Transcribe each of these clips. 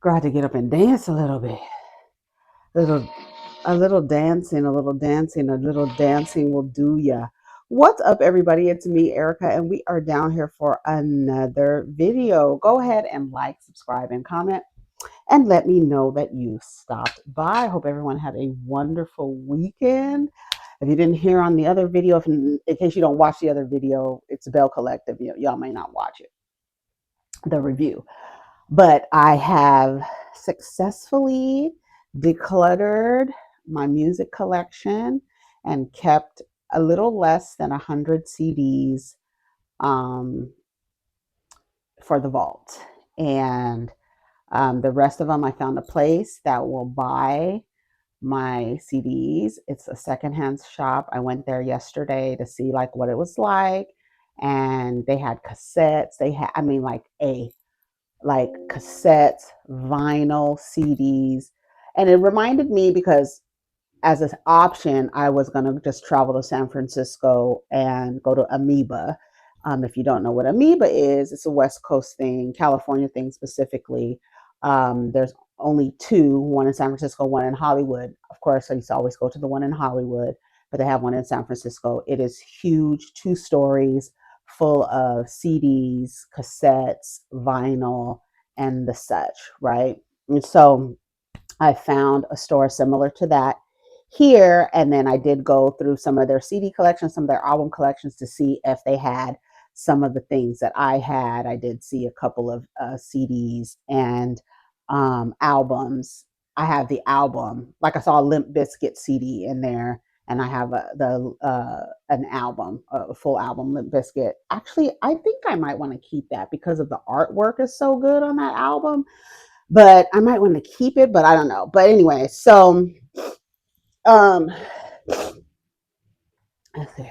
Girl, I had to get up and dance a little bit. Little, a little dancing, a little dancing, a little dancing will do ya. What's up, everybody? It's me, Erica, and we are down here for another video. Go ahead and like, subscribe, and comment, and let me know that you stopped by. Hope everyone had a wonderful weekend. If you didn't hear on the other video, in case you don't watch the other video, it's Bell Collective. Y'all may not watch it, the review. But I have successfully decluttered my music collection and kept a little less than 100 CDs um, for the vault. And the rest of them, I found a place that will buy my CDs. It's a secondhand shop. I went there yesterday to see like what it was like. And they had cassettes. They had, I mean, like cassettes, vinyl, CDs. And it reminded me because as an option, I was going to just travel to San Francisco and go to Amoeba. If you don't know what Amoeba is, it's a West Coast thing, California thing specifically. There's only two, one in San Francisco, one in Hollywood. Of course, I used to always go to the one in Hollywood, but they have one in San Francisco. It is huge, 2 stories, full of CDs, cassettes, vinyl, and the such, right? And so I found a store similar to that here, and then I did go through some of their CD collections, some of their album collections to see if they had some of the things that I had. I did see a couple of CDs and albums. I have the album, like I saw a Limp Bizkit CD in there, and I have an album, a full album, Limp Bizkit. Actually, I think I might want to keep that because of the artwork is so good on that album. But I might want to keep it, but I don't know. But anyway, so um, let's see.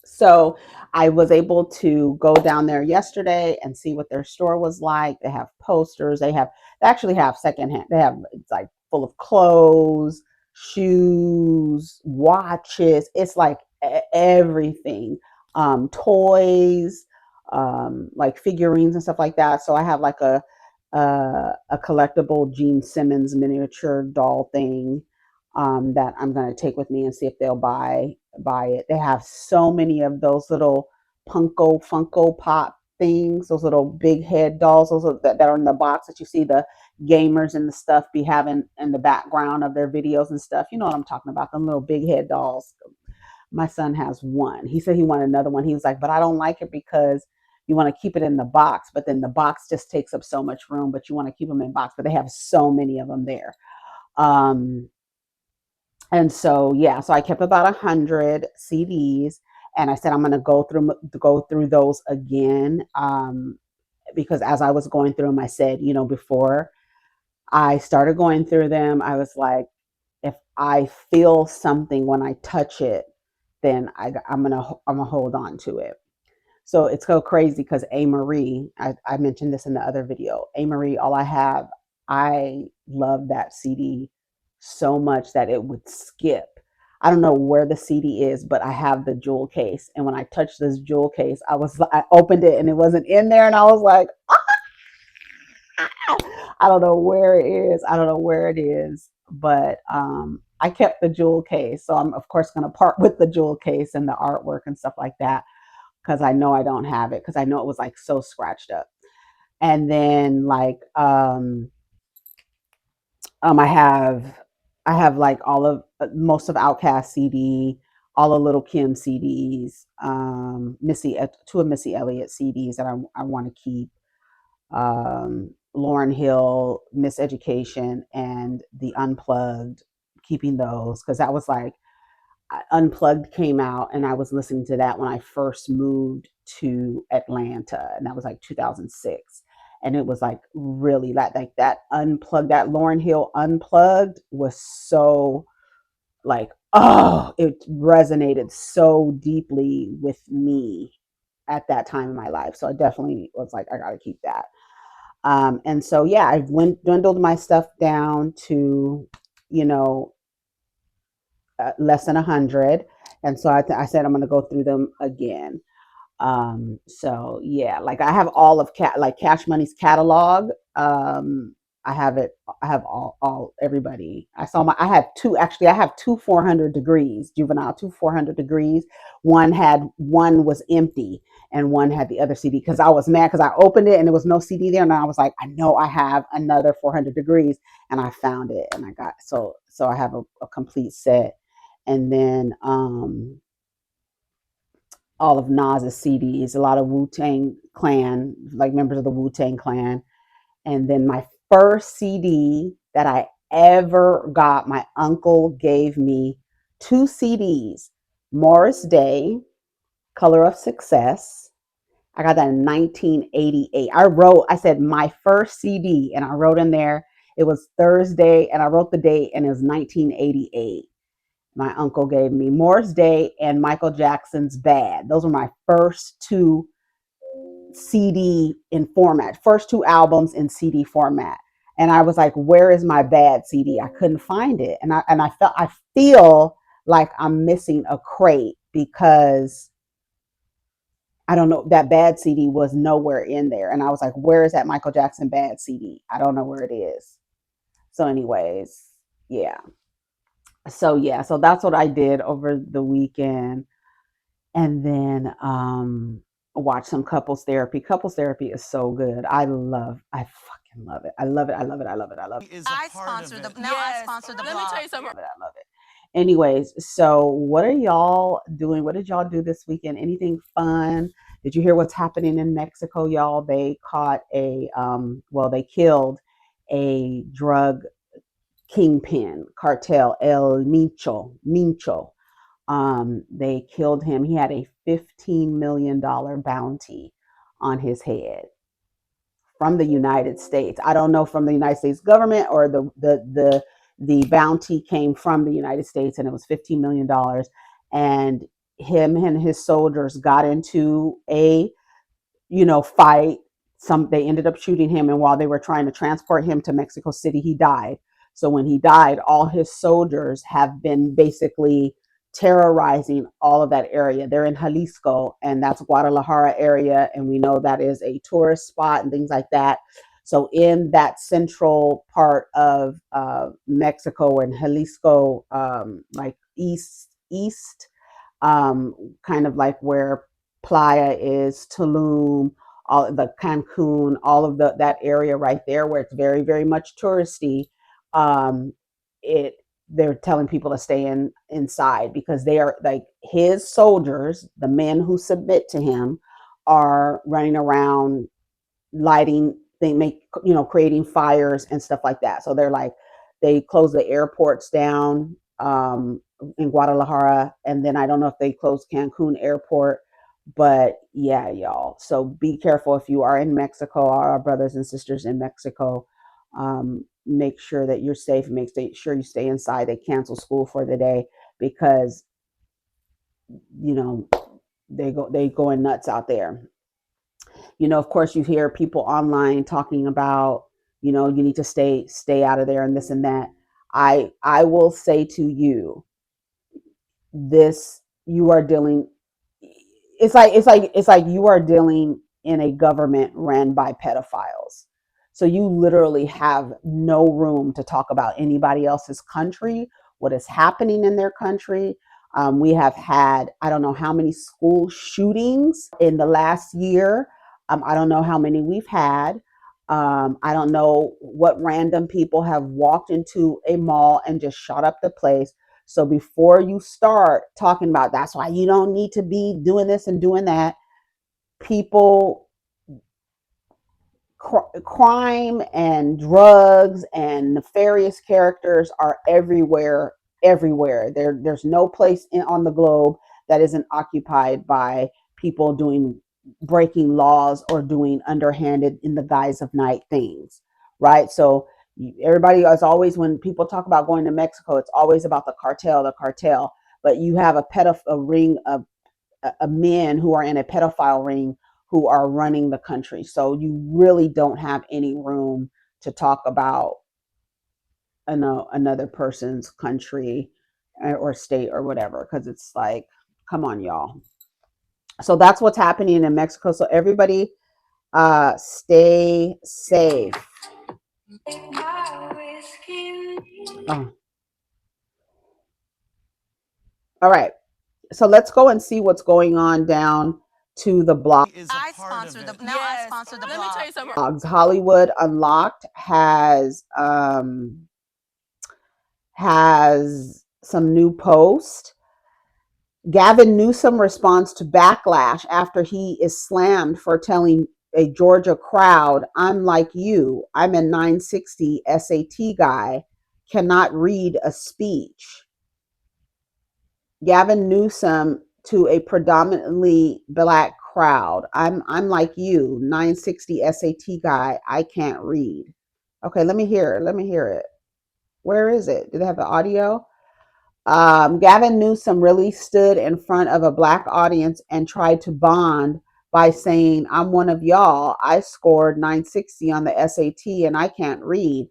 So I was able to go down there yesterday and see what their store was like. They have posters. They actually have secondhand. They have, it's like full of clothes, shoes, watches. It's like everything. Toys, like figurines and stuff like that. So I have like a collectible Gene Simmons miniature doll thing that I'm gonna take with me and see if they'll buy it. They have so many of those little Funko Pop things, those little big head dolls, that are in the box that you see the gamers and the stuff be having in the background of their videos and stuff. You know what I'm talking about, them little big head dolls. My son has one. He said he wanted another one. He was like, but I don't like it because you want to keep it in the box, but then the box just takes up so much room, but you want to keep them in box, but they have so many of them there. Um, and so, yeah, so I kept about 100 CDs, and I said I'm going to go through those again, because as I was going through them, I said, before I started going through them, I was like, if I feel something when I touch it, then I'm gonna hold on to it. So it's so crazy because A Marie, I mentioned this in the other video. A Marie, all I have, I love that CD so much that it would skip. I don't know where the CD is, but I have the jewel case. And when I touched this jewel case, I opened it and it wasn't in there, and I was like, I don't know where it is. I don't know where it is, but I kept the jewel case. So I'm of course going to part with the jewel case and the artwork and stuff like that because I know I don't have it because I know it was like so scratched up. And then like I have like all of most of Outkast CD, all of Little Kim CDs, two of Missy Elliott CDs that I want to keep, Lauren Hill, Miss Education, and the Unplugged, keeping those because that was like Unplugged came out, and I was listening to that when I first moved to Atlanta, and that was like 2006. And it was like really like that Unplugged, that Lauren Hill Unplugged was so like, oh, it resonated so deeply with me at that time in my life. So I definitely was like, I gotta keep that. And so yeah, I dwindled my stuff down to, you know, less than 100. And so I said I'm going to go through them again. So yeah, like I have all of like Cash Money's catalog. I have it. I have all everybody. I have two, actually, I have two 400 degrees, juvenile, two 400 degrees. One was empty and one had the other CD because I was mad because I opened it and there was no CD there. And I was like, I know I have another 400 degrees, and I found it and I got, so I have a complete set. And then, all of Nas's CDs, a lot of Wu-Tang Clan, like members of the Wu-Tang Clan. And then my first CD that I ever got, my uncle gave me two CDs, Morris Day, Color of Success. I got that in 1988. I said my first CD, and I wrote in there, it was Thursday, and I wrote the date, and it was 1988. My uncle gave me Morris Day and Michael Jackson's Bad. Those were my first two CD in format, first two albums in CD format. And I was like, where is my Bad CD? I couldn't find it. And I feel like I'm missing a crate because I don't know, that Bad CD was nowhere in there. And I was like, where is that Michael Jackson Bad CD? I don't know where it is. So anyways, yeah. So that's what I did over the weekend. And then watch some couples therapy. Couples therapy is so good. I fucking love it. I love it. I love it. I love it. I love it. I sponsor the now. Yes. I sponsor the blog. Let me tell you something. I love it. I love it. Anyways, so what are y'all doing? What did y'all do this weekend? Anything fun? Did you hear what's happening in Mexico, y'all? They caught they killed a drug kingpin cartel, El Mincho. They killed him. He had a $15 million bounty on his head from the United States. I don't know, from the United States government, or the bounty came from the United States, and it was $15 million. And him and his soldiers got into a fight. They ended up shooting him, and while they were trying to transport him to Mexico City, he died. So when he died, all his soldiers have been basically terrorizing all of that area. They're in Jalisco, and that's Guadalajara area, and we know that is a tourist spot and things like that. So in that central part of Mexico, and Jalisco, like east, kind of like where Playa is, Tulum, all the Cancun, all of that area right there, where it's very, very much touristy. Um, it They're telling people to stay inside because they are, like, his soldiers, the men who submit to him, are running around lighting, creating fires and stuff like that. So they're like, they close the airports down in Guadalajara, and then I don't know if they closed Cancun airport, but yeah, y'all. So be careful if you are in Mexico, our brothers and sisters in Mexico. Make sure that you're safe. Sure you stay inside. They cancel school for the day because you know they going nuts out there. Of course, you hear people online talking about, you need to stay out of there and this and that. I will say to you, this you are dealing it's like you are dealing in a government ran by pedophiles. So you literally have no room to talk about anybody else's country, what is happening in their country. We have had, I don't know how many school shootings in the last year. I don't know how many we've had. I don't know what random people have walked into a mall and just shot up the place. So before you start talking about, that's why you don't need to be doing this and doing that, people, crime and drugs and nefarious characters are everywhere, everywhere. There's no place on the globe that isn't occupied by people breaking laws or doing underhanded, in the guise of night things, right? So everybody is always, when people talk about going to Mexico, it's always about the cartel. But you have a ring of men who are in a pedophile ring who are running the country. So you really don't have any room to talk about another person's country or state or whatever, because it's like, come on, y'all. So that's what's happening in Mexico. So everybody, stay safe. Oh. All right. So let's go and see what's going on down to the blog. I sponsor the blog. Let me tell you something. Hollywood Unlocked has some new posts. Gavin Newsom responds to backlash after he is slammed for telling a Georgia crowd, "I'm like you. I'm a 960 SAT guy. Cannot read a speech." Gavin Newsom to a predominantly black crowd. I'm like you, 960 SAT guy. I can't read. Okay, let me hear it. Let me hear it. Where is it? Do they have the audio? Gavin Newsom really stood in front of a black audience and tried to bond by saying, "I'm one of y'all. I scored 960 on the SAT and I can't read.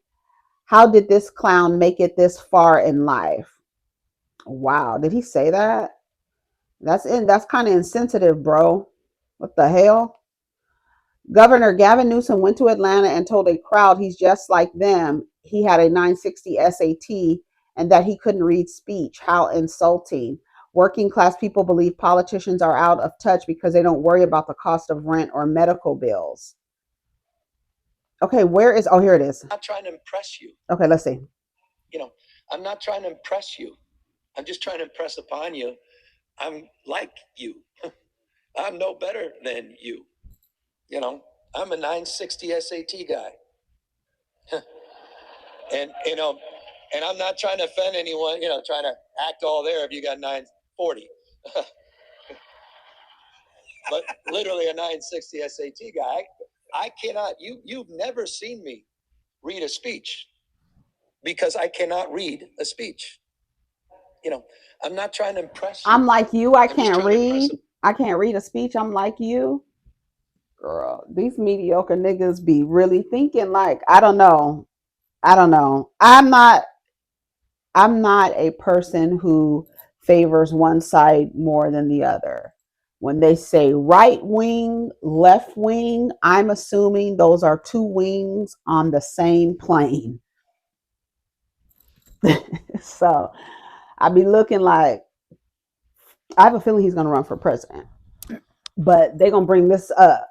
How did this clown make it this far in life?" Wow, did he say that? That's kind of insensitive, bro. What the hell? Governor Gavin Newsom went to Atlanta and told a crowd he's just like them. He had a 960 SAT and that he couldn't read speech. How insulting. Working class people believe politicians are out of touch because they don't worry about the cost of rent or medical bills. Okay, where is, oh, here it is. I'm not trying to impress you. Okay, let's see. I'm not trying to impress you. I'm just trying to impress upon you. I'm like you. I'm no better than you. I'm a 960 SAT guy. and I'm not trying to offend anyone, trying to act all there if you got 940. But literally a 960 SAT guy. I cannot, you've never seen me read a speech because I cannot read a speech. I'm not trying to impress you. I'm like you. I can't read. I can't read a speech. I'm like you. Girl, these mediocre niggas be really thinking like, I don't know. I don't know. I'm not a person who favors one side more than the other. When they say right wing, left wing, I'm assuming those are two wings on the same plane. So I be looking like, I have a feeling he's going to run for president, but they're going to bring this up.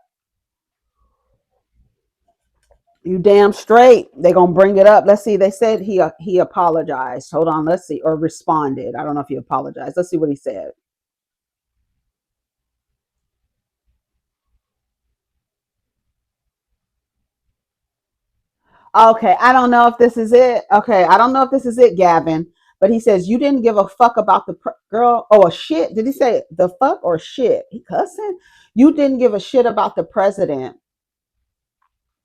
You damn straight. They're going to bring it up. Let's see. They said he apologized. Hold on. Let's see. Or responded. I don't know if he apologized. Let's see what he said. Okay, I don't know if this is it. Okay, I don't know if this is it, Gavin. But he says you didn't give a fuck about the girl. Oh, a shit. Did he say the fuck or shit? He cussing. You didn't give a shit about the president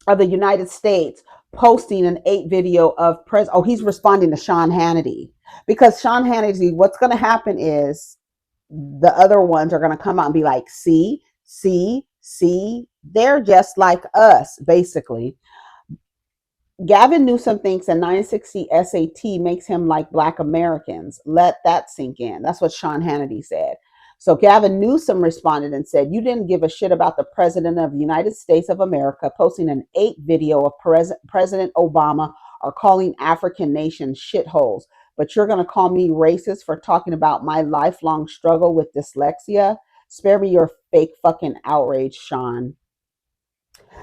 of the United States posting an 8 video of pres. Oh, he's responding to Sean Hannity because Sean Hannity. What's going to happen is the other ones are going to come out and be like, see, see, see. They're just like us, basically. Gavin Newsom thinks a 960 SAT makes him like Black Americans. Let that sink in. That's what Sean Hannity said. So Gavin Newsom responded and said, you didn't give a shit about the president of the United States of America posting an 8 video of President Obama or calling African nations shitholes. But you're going to call me racist for talking about my lifelong struggle with dyslexia? Spare me your fake fucking outrage, Sean.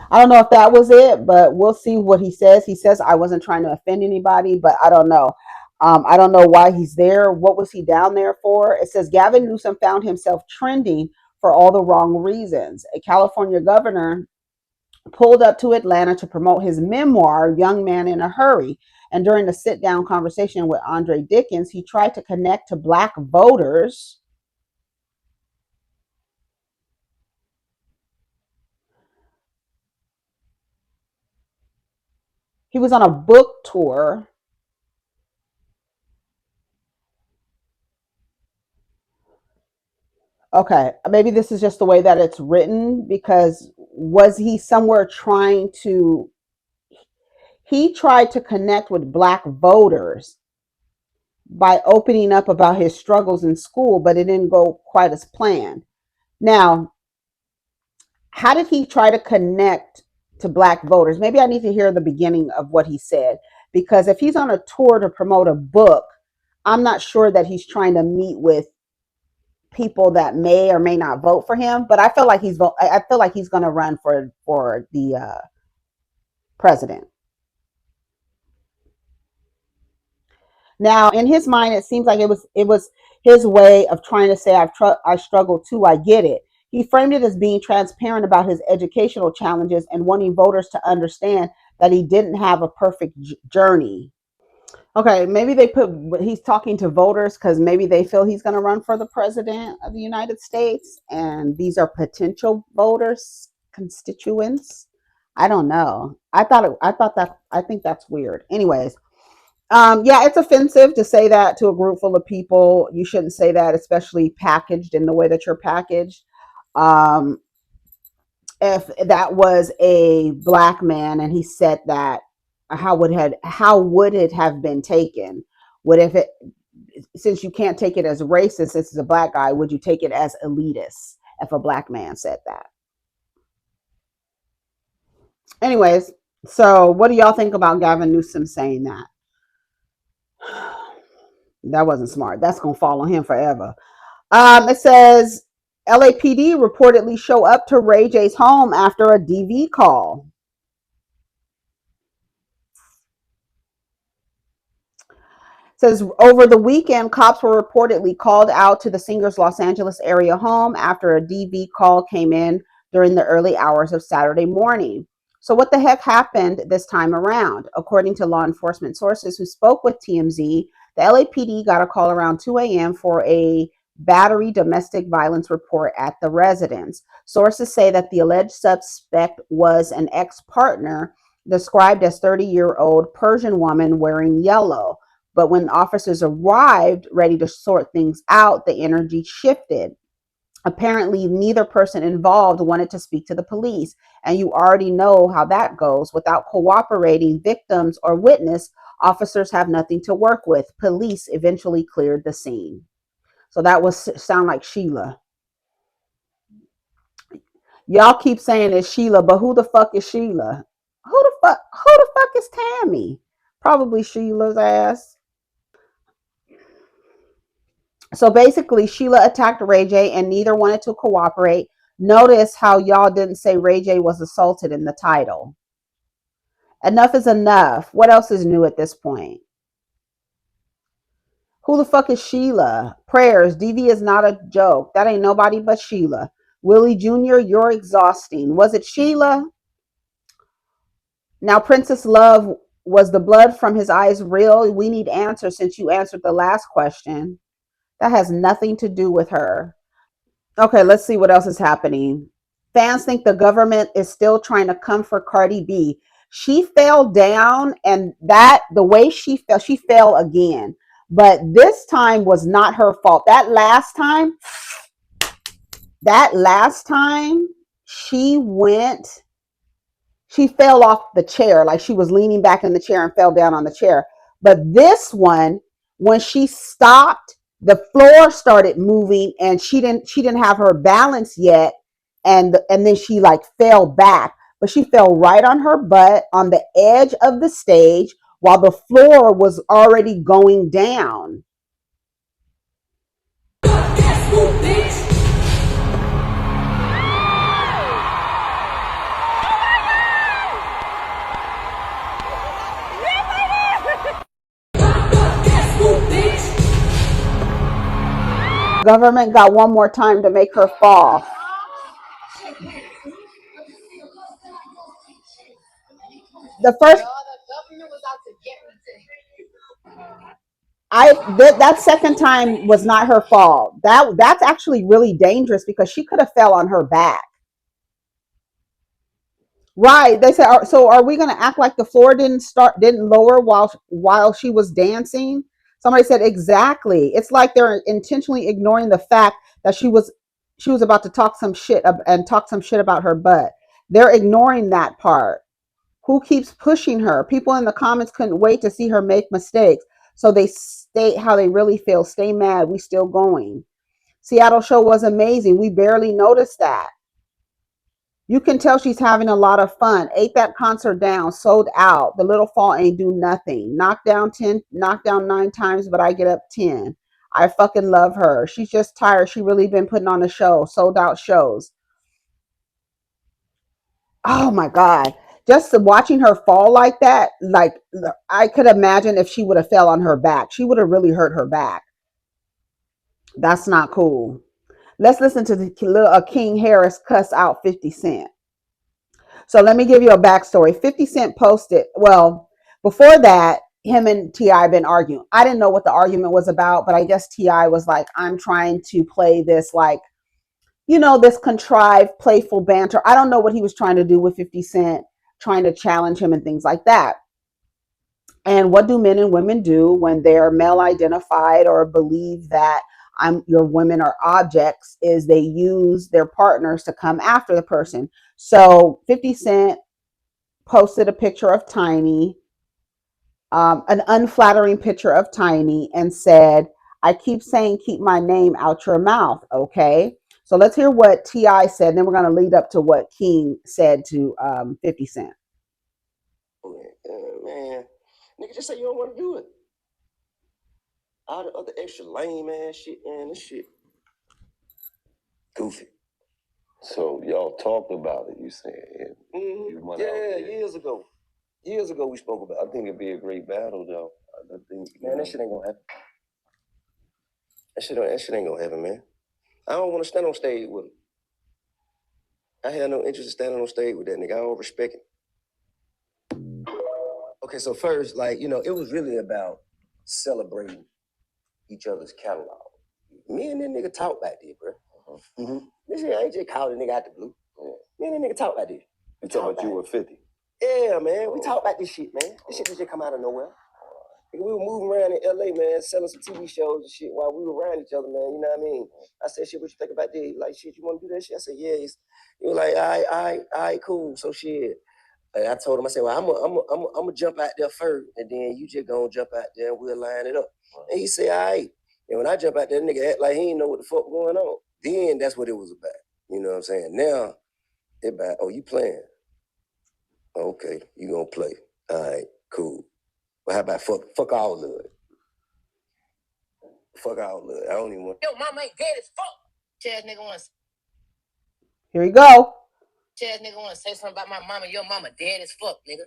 I don't know if that was it, but we'll see what he says. He says I wasn't trying to offend anybody, but I don't know. I don't know why he's there. What was he down there for? It says Gavin Newsom found himself trending for all the wrong reasons. A California governor pulled up to Atlanta to promote his memoir, Young Man in a Hurry. And during the sit down conversation with Andre Dickens, he tried to connect to Black voters. He was on a book tour. Okay, maybe this is just the way that it's written because was he somewhere trying to, he tried to connect with Black voters by opening up about his struggles in school, but it didn't go quite as planned. Now, how did he try to connect to black voters. Maybe I need to hear the beginning of what he said, because if he's on a tour to promote a book, I'm not sure that he's trying to meet with people that may or may not vote for him. But I feel like he's going to run for the president. Now, in his mind, it seems like it was his way of trying to say, I struggle too. I get it. He framed it as being transparent about his educational challenges and wanting voters to understand that he didn't have a perfect journey. Okay, maybe he's talking to voters because maybe they feel he's going to run for the president of the United States, and these are potential voters, constituents. I don't know. I think that's weird. Anyways, yeah, it's offensive to say that to a group full of people. You shouldn't say that, especially packaged in the way that you're packaged. Um, if that was a black man and he said that, how would it have been taken? Would if it Since you can't take it as racist, this is a black guy, would you take it as elitist if a black man said that? Anyways, so what do y'all think about Gavin Newsom saying that? That wasn't smart. That's gonna fall on him forever. It says LAPD reportedly show up to Ray J's home after a DV call. It says over the weekend, cops were reportedly called out to the singer's Los Angeles area home after a DV call came in during the early hours of Saturday morning. So what the heck happened this time around? According to law enforcement sources who spoke with TMZ, the LAPD got a call around 2 a.m. for a battery domestic violence report at the residence. Sources say that the alleged suspect was an ex-partner described as 30-year-old Persian woman wearing yellow. But when officers arrived ready to sort things out, the energy shifted. Apparently, neither person involved wanted to speak to the police. And you already know how that goes. Without cooperating victims or witness, officers have nothing to work with. Police eventually cleared the scene. So that was sound like Sheila. Y'all keep saying it's Sheila, but who the fuck is Sheila? Who the fuck is Tammy? Probably Sheila's ass. So basically, Sheila attacked Ray J and neither wanted to cooperate. Notice how y'all didn't say Ray J was assaulted in the title. Enough is enough. What else is new at this point? Who the fuck is Sheila? Prayers. DV is not a joke. That ain't nobody but Sheila. Willie Jr., you're exhausting. Was it Sheila? Now, Princess Love, was the blood from his eyes real? We need answers since you answered the last question. That has nothing to do with her. Okay, let's see what else is happening. Fans think the government is still trying to come for Cardi B. She fell down, and the way she fell again. But this time was not her fault. That last time she fell off the chair, like she was leaning back in the chair and fell down on the chair. But this one, when she stopped, the floor started moving and she didn't have her balance yet, and then she like fell back, but she fell right on her butt on the edge of the stage while the floor was already going down. Government got one more time to make her fall. The first, that second time was not her fault. That's actually really dangerous because she could have fell on her back. Right. They said, so are we going to act like the floor didn't lower while she was dancing? Somebody said exactly. It's like they're intentionally ignoring the fact that she was about to talk some shit about her butt. They're ignoring that part. Who keeps pushing her? People in the comments couldn't wait to see her make mistakes. So they state how they really feel. Stay mad. We still going. Seattle show was amazing. We barely noticed that. You can tell she's having a lot of fun. Ate that concert down, sold out. The little fall ain't do nothing. Knocked down 9 times, but I get up 10. I fucking love her. She's just tired. She really been putting on a show, sold out shows. Oh my God. Just watching her fall like that, like I could imagine if she would have fell on her back. She would have really hurt her back. That's not cool. Let's listen to the little King Harris cuss out 50 Cent. So let me give you a backstory. 50 Cent posted, well, before that, him and T.I. been arguing. I didn't know what the argument was about, but I guess T.I. was like, I'm trying to play this, like, this contrived, playful banter. I don't know what he was trying to do with 50 Cent, trying to challenge him and things like that. And what do men and women do when they're male identified or believe that your women are objects? Is they use their partners to come after the person. So 50 Cent posted a picture of Tiny, an unflattering picture of Tiny, and said, I keep saying, keep my name out your mouth. Okay. So let's hear what T.I. said. And then we're going to lead up to what King said to 50 Cent. Man, nigga, just say you don't want to do it. All the other extra lame ass shit, man, this shit goofy. So y'all talked about it, you said. Yeah, years ago. Years ago we spoke about it. I think it'd be a great battle, though. I think, man, that shit ain't gonna happen. That shit ain't gonna happen, man. I don't want to stand on stage with him. I had no interest in standing on stage with that nigga. I don't respect him. Okay, so first, like, it was really about celebrating each other's catalog. Me and that nigga talk back there, bro. Mm-hmm. This shit, I ain't just calling the nigga out the blue. Yeah. Me and that nigga talk back there. You talk about you were 50? Yeah, man. We talk about this shit, man. This shit just come out of nowhere. We were moving around in LA, man, selling some TV shows and shit while we were around each other, man. You know what I mean? I said, shit, what you think about that? He like, shit, you want to do that shit? I said, yeah. He was like, all right, cool. So shit. And I told him, I said, well, I'm gonna jump out there first, and then you just gonna jump out there and we'll line it up. And he said, all right. And when I jump out there, nigga act like he ain't know what the fuck going on. Then that's what it was about. You know what I'm saying? Now, it about, oh, you playing? Okay, you gonna play. All right, cool. Well, how about fuck all of it? Fuck all of it. I don't even want. Yo, mama ain't dead as fuck. Chaz nigga wants. Here you go. Chaz nigga want to say something about my mama. Your mama dead as fuck, nigga.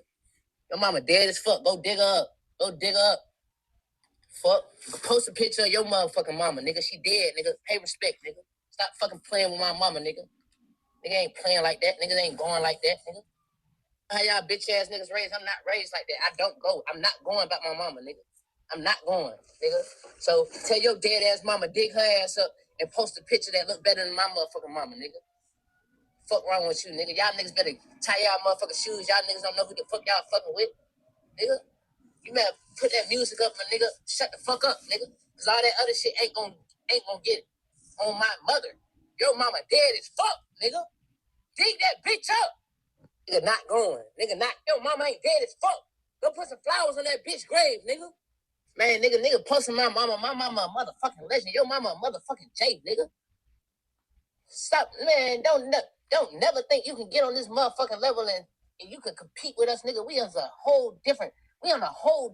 Your mama dead as fuck. Go dig her up. Go dig her up. Fuck. Post a picture of your motherfucking mama, nigga. She dead, nigga. Pay respect, nigga. Stop fucking playing with my mama, nigga. Nigga ain't playing like that. Niggas ain't going like that, nigga. How y'all bitch ass niggas raised? I'm not raised like that. I don't go. I'm not going about my mama, nigga. I'm not going, nigga. So tell your dead ass mama dig her ass up and post a picture that look better than my motherfucking mama, nigga. Fuck wrong with you, nigga. Y'all niggas better tie y'all motherfucking shoes. Y'all niggas don't know who the fuck y'all fucking with, nigga. You better put that music up, my nigga. Shut the fuck up, nigga. Cause all that other shit ain't gonna get it. On my mother. Your mama dead as fuck, nigga. Dig that bitch up. Nigga not going. Nigga not. Yo, mama ain't dead as fuck. Go put some flowers on that bitch grave, nigga. Man, nigga posting my mama a motherfucking legend. Yo, mama a motherfucking J, nigga. Stop, man. Don't never think you can get on this motherfucking level and you can compete with us, nigga. We on a whole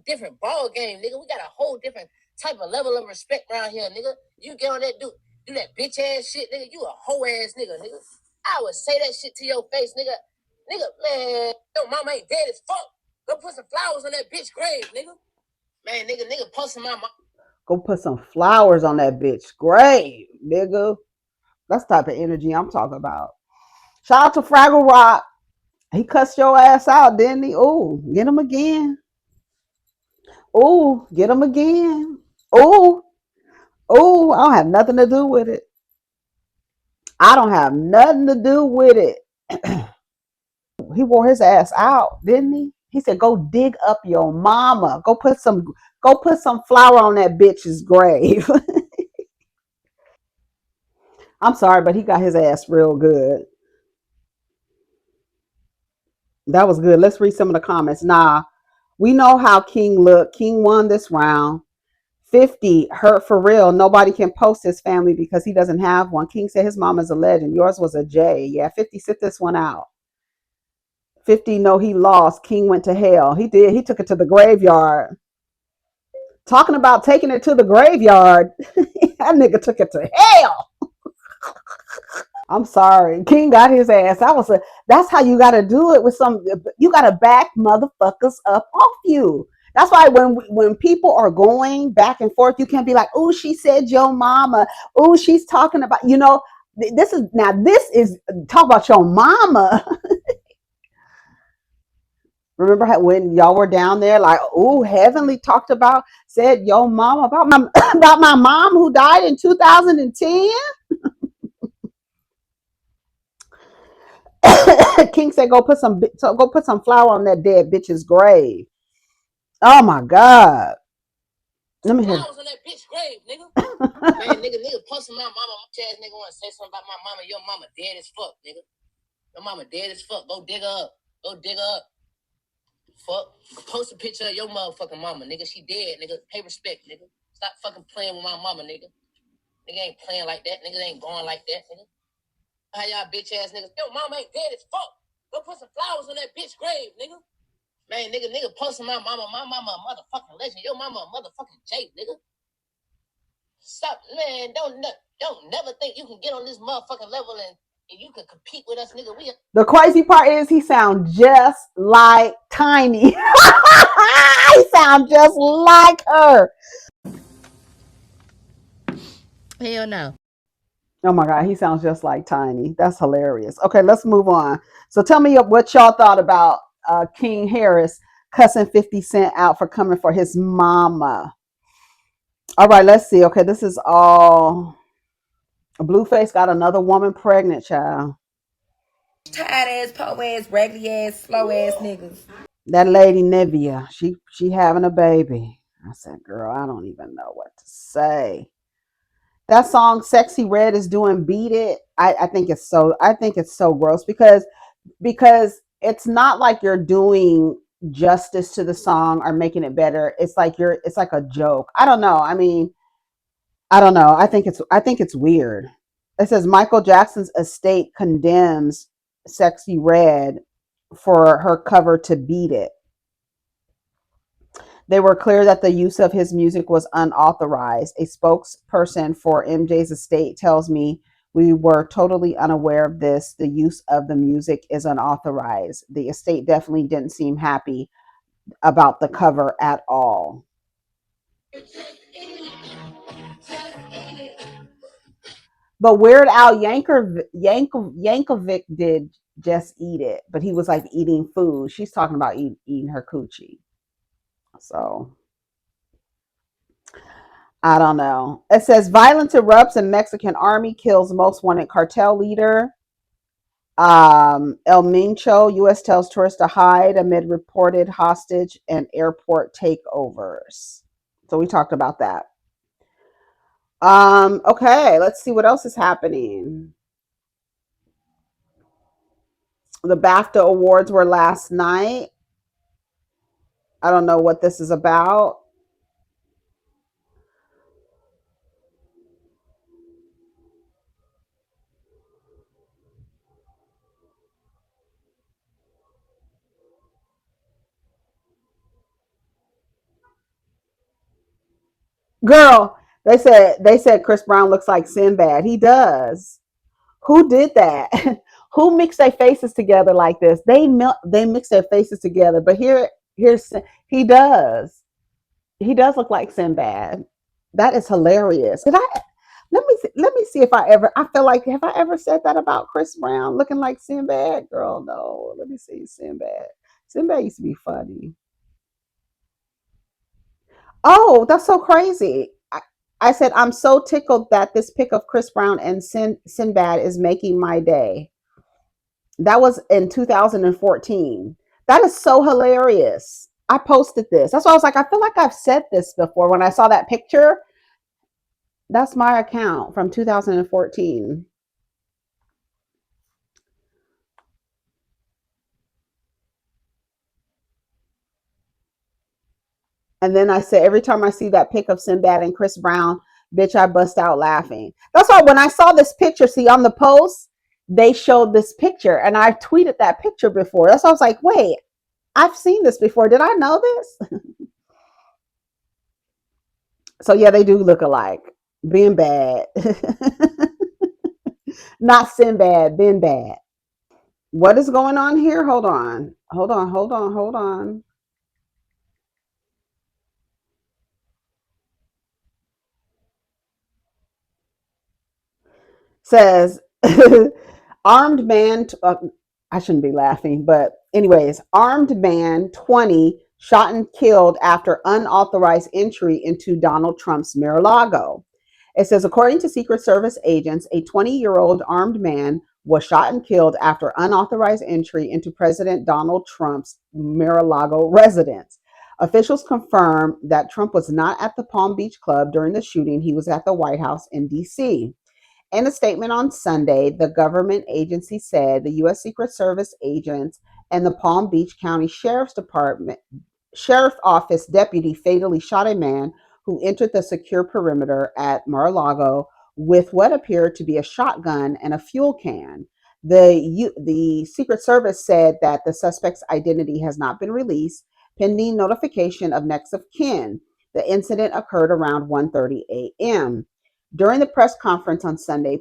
different ball game, nigga. We got a whole different type of level of respect around here, nigga. You get on that do that bitch ass shit, nigga. You a hoe ass nigga, nigga. I would say that shit to your face, nigga. Nigga, man, yo, mama ain't dead as fuck. Go put some flowers on that bitch grave, nigga. Man, nigga posting my mama. Go put some flowers on that bitch grave, nigga. That's the type of energy I'm talking about. Shout out to Fraggle Rock. He cussed your ass out, didn't he? Ooh, get him again. Ooh, get him again. Ooh, ooh, I don't have nothing to do with it. I don't have nothing to do with it. He wore his ass out, didn't he? He said, "Go dig up your mama. Go put some flour on that bitch's grave." I'm sorry, but he got his ass real good. That was good. Let's read some of the comments. Nah, we know how King looked. King won this round. 50 hurt for real. Nobody can post his family because he doesn't have one. King said his mom is a legend. Yours was a J. Yeah, 50, sit this one out. 50, no, he lost. King went to hell. He did. He took it to the graveyard. Talking about taking it to the graveyard. That nigga took it to hell. I'm sorry. King got his ass. That's how you gotta do it with some, you gotta back motherfuckers up off you. That's why when people are going back and forth, you can't be like, oh, she said your mama. Oh, she's talking about, this is talk about your mama. Remember how when y'all were down there, like, oh, Heavenly said your mama about my about my mom who died in 2010. King said, go put some flour on that dead bitch's grave. Oh my God. Let me hear. Flowers on that bitch grave, nigga. Man, nigga, posting my mama. My ass nigga want to say something about my mama. Your mama dead as fuck, nigga. Your mama dead as fuck. Go dig her up. Go dig her up. Fuck. Post a picture of your motherfucking mama, nigga. She dead, nigga. Pay respect, nigga. Stop fucking playing with my mama, nigga. Nigga ain't playing like that. Nigga ain't going like that, nigga. How y'all bitch ass niggas? Yo, mama ain't dead as fuck. Go put some flowers on that bitch grave, nigga. Man, nigga posting my mama a motherfucking legend. Yo, mama a motherfucking J, nigga. Stop, man. Don't never think you can get on this motherfucking level and you can compete with us, nigga. The crazy part is he sounds just like Tiny. He sounds just like her. Hell no. Oh my God, he sounds just like Tiny. That's hilarious. Okay, let's move on. So tell me what y'all thought about King Harris cussing 50 Cent out for coming for his mama. All right, let's see. Okay, this is all. Blueface got another woman pregnant, child. Tired ass, po ass, raggedy ass, slow ass niggas. That lady Nevia, she having a baby. I said, girl, I don't even know what to say. That song Sexy Red is doing Beat It. I think it's so gross because it's not like you're doing justice to the song or making it better. It's like a joke. I don't know. I mean, I don't know. I think it's weird. It says Michael Jackson's estate condemns Sexy Red for her cover to Beat It. They were clear that the use of his music was unauthorized. A spokesperson for MJ's estate tells me we were totally unaware of this. The use of the music is unauthorized. The estate definitely didn't seem happy about the cover at all. But Weird Al Yankovic did Just Eat It, but he was like eating food. She's talking about eating her coochie. So I don't know. It says violence erupts and Mexican army kills most wanted cartel leader. El Mincho, U.S. tells tourists to hide amid reported hostage and airport takeovers. So we talked about that. Okay, let's see what else is happening. The BAFTA awards were last night. I don't know what this is about. Girl, they said Chris Brown looks like Sinbad. He does. Who did that? Who mixed their faces together like this? They mix their faces together, but here's he does. He does look like Sinbad. That is hilarious. Did I let me see if I feel like have I ever said that about Chris Brown looking like Sinbad? Girl, no. Let me see Sinbad. Sinbad used to be funny. Oh, that's so crazy. I said I'm so tickled that this pic of Chris Brown and Sinbad is making my day. That was in 2014. That is so hilarious. I posted this. That's why I was like, I feel like I've said this before. When I saw that picture, that's my account from 2014. And then I said, every time I see that pic of Sinbad and Chris Brown, bitch, I bust out laughing. That's why when I saw this picture, see on the post, they showed this picture and I tweeted that picture before. That's why I was like, wait, I've seen this before. Did I know this? So yeah, they do look alike. Being bad. Not Sinbad, been bad. What is going on here? Hold on. Hold on. Says armed man, I shouldn't be laughing, but anyways, armed man 20 shot and killed after unauthorized entry into Donald Trump's Mar-a-Lago. It says, according to Secret Service agents, a 20-year-old armed man was shot and killed after unauthorized entry into President Donald Trump's Mar-a-Lago residence. Officials confirm that Trump was not at the Palm Beach Club during the shooting. He was at the White House in D.C. In a statement on Sunday, the government agency said the U.S. Secret Service agents and the Palm Beach County Sheriff's Office deputy fatally shot a man who entered the secure perimeter at Mar-a-Lago with what appeared to be a shotgun and a fuel can. The Secret Service said that the suspect's identity has not been released, pending notification of next of kin. The incident occurred around 1:30 a.m. During the press conference on Sunday,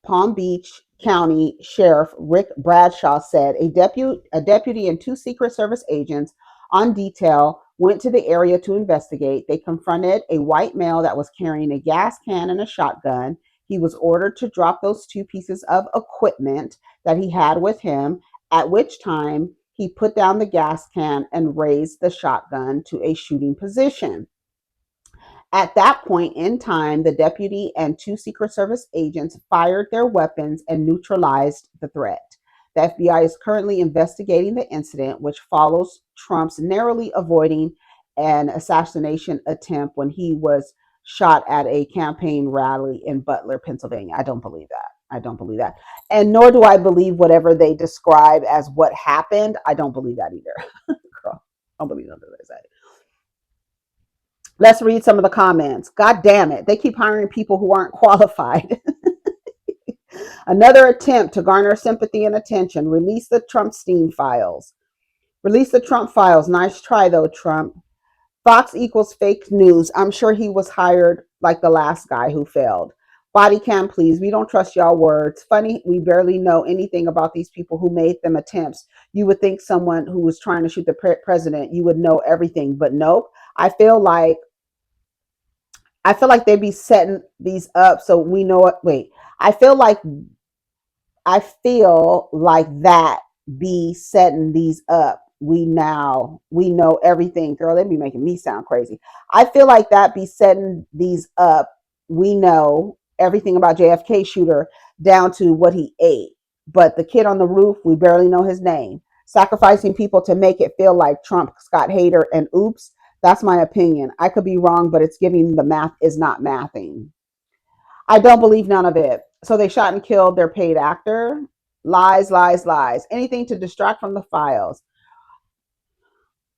Palm Beach County Sheriff Rick Bradshaw said a deputy and two Secret Service agents on detail went to the area to investigate. They confronted a white male that was carrying a gas can and a shotgun. He was ordered to drop those two pieces of equipment that he had with him, at which time he put down the gas can and raised the shotgun to a shooting position. At that point in time, the deputy and two Secret Service agents fired their weapons and neutralized the threat. The FBI is currently investigating the incident, which follows Trump's narrowly avoiding an assassination attempt when he was shot at a campaign rally in Butler, Pennsylvania. I don't believe that. I don't believe that. And nor do I believe whatever they describe as what happened. I don't believe that either. Girl, I don't believe none of that. Let's read some of the comments. God damn it. They keep hiring people who aren't qualified. Another attempt to garner sympathy and attention. Release the Trump Steam files. Release the Trump files. Nice try, though, Trump. Fox equals fake news. I'm sure he was hired like the last guy who failed. Body cam, please. We don't trust y'all words. Funny, we barely know anything about these people who made them attempts. You would think someone who was trying to shoot the president, you would know everything, but nope. I feel like they be setting these up so we know it. Wait, I feel like that be setting these up. We know everything. Girl, they be making me sound crazy. I feel like that be setting these up. We know everything about JFK shooter down to what he ate. But the kid on the roof, we barely know his name. Sacrificing people to make it feel like Trump, Scott Hader, and oops. That's my opinion. I could be wrong, but it's giving the math is not mathing. I don't believe none of it. So they shot and killed their paid actor. Lies, lies, lies. Anything to distract from the files.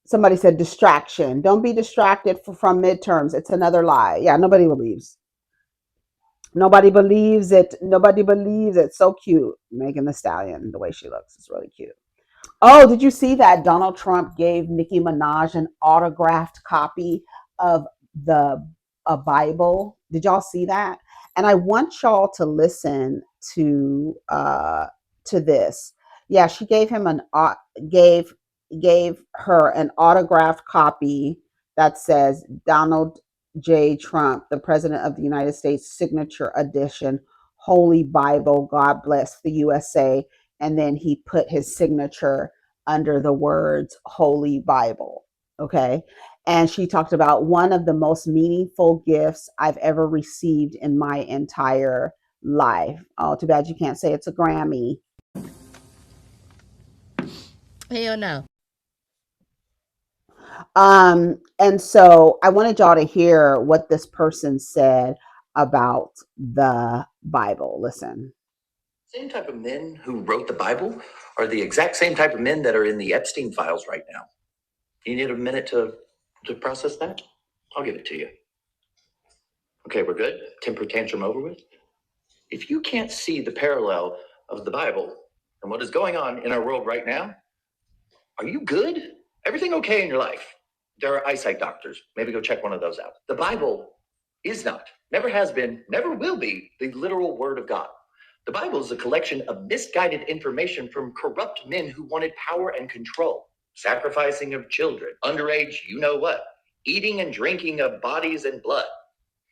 Somebody said distraction. Don't be distracted from midterms. It's another lie. Yeah, nobody believes. Nobody believes it. Nobody believes it. So cute. Megan Thee Stallion, the way she looks, is really cute. Oh, did you see that Donald Trump gave Nicki Minaj an autographed copy of the a Bible? Did y'all see that? And I want y'all to listen to this. Yeah, she gave him gave gave her an autographed copy that says Donald J. Trump, the President of the United States, signature edition, Holy Bible, God bless the USA. And then he put his signature under the words Holy Bible. Okay. And she talked about one of the most meaningful gifts I've ever received in my entire life. Oh, too bad you can't say it's a Grammy. Hell no. And so I wanted y'all to hear what this person said about the Bible. Listen. Same type of men who wrote the Bible are the exact same type of men that are in the Epstein files right now. You need a minute to To process that, I'll give it to you. Okay, we're good. Temper tantrum over with. If you can't see the parallel of the Bible and what is going on in our world right now, are you good? Everything okay in your life? There are eyesight doctors. Maybe go check one of those out. The Bible is not, never has been, never will be the literal word of God. The Bible is a collection of misguided information from corrupt men who wanted power and control, sacrificing of children, underage, you know what, eating and drinking of bodies and blood.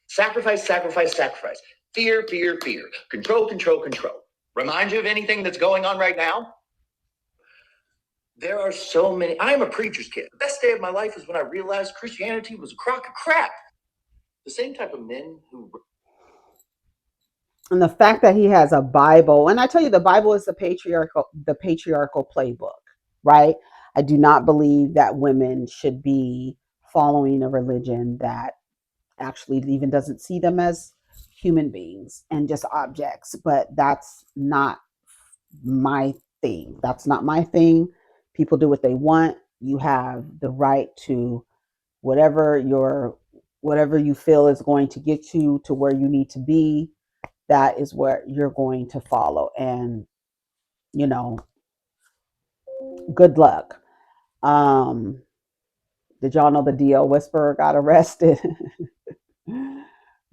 Sacrifice, sacrifice, sacrifice. Fear, fear, fear. Control, control, control. Remind you of anything that's going on right now? There are so many. I am a preacher's kid. The best day of my life is when I realized Christianity was a crock of crap. The same type of men who. And the fact that he has a Bible, and I tell you, the Bible is the patriarchal playbook, right? I do not believe that women should be following a religion that actually even doesn't see them as human beings and just objects. But that's not my thing. That's not my thing. People do what they want. You have the right to whatever your whatever you feel is going to get you to where you need to be. That is what you're going to follow. And you know, good luck. Um, did y'all know the DL Whisperer got arrested?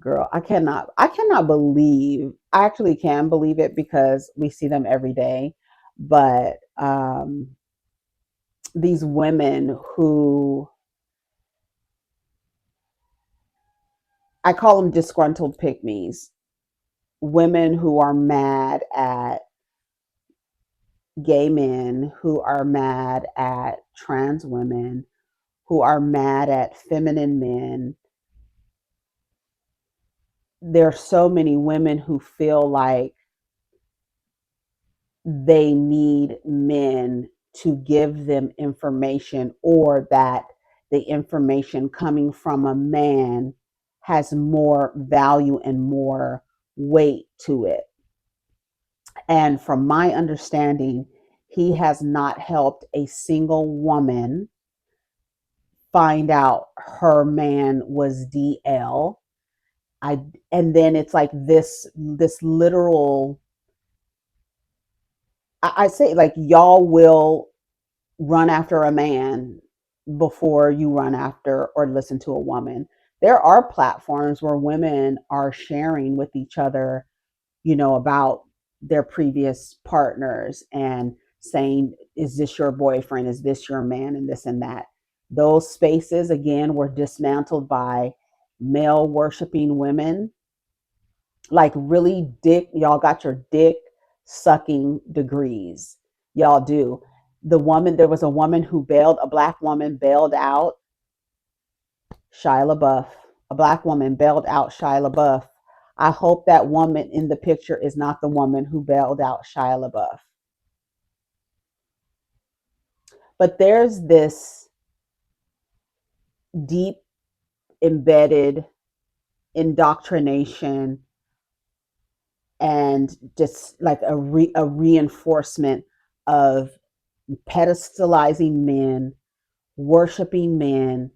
Girl, I cannot believe, I actually can believe it because we see them every day. But these women who, I call them disgruntled pygmies, women who are mad at gay men, who are mad at trans women, who are mad at feminine men. There are so many women who feel like they need men to give them information, or that the information coming from a man has more value and more weight to it. And from my understanding, he has not helped a single woman find out her man was DL. And then it's like this literal, I say, like, y'all will run after a man before you run after or listen to a woman. There are platforms where women are sharing with each other, about their previous partners and saying, is this your boyfriend? Is this your man? And this and that. Those spaces, again, were dismantled by male worshiping women. Like, really, y'all got your dick sucking degrees. Y'all do. There was a woman who a black woman bailed out Shia LaBeouf. A black woman bailed out Shia LaBeouf. I hope that woman in the picture is not the woman who bailed out Shia LaBeouf. But there's this deep embedded indoctrination and just like a reinforcement of pedestalizing men, worshiping men,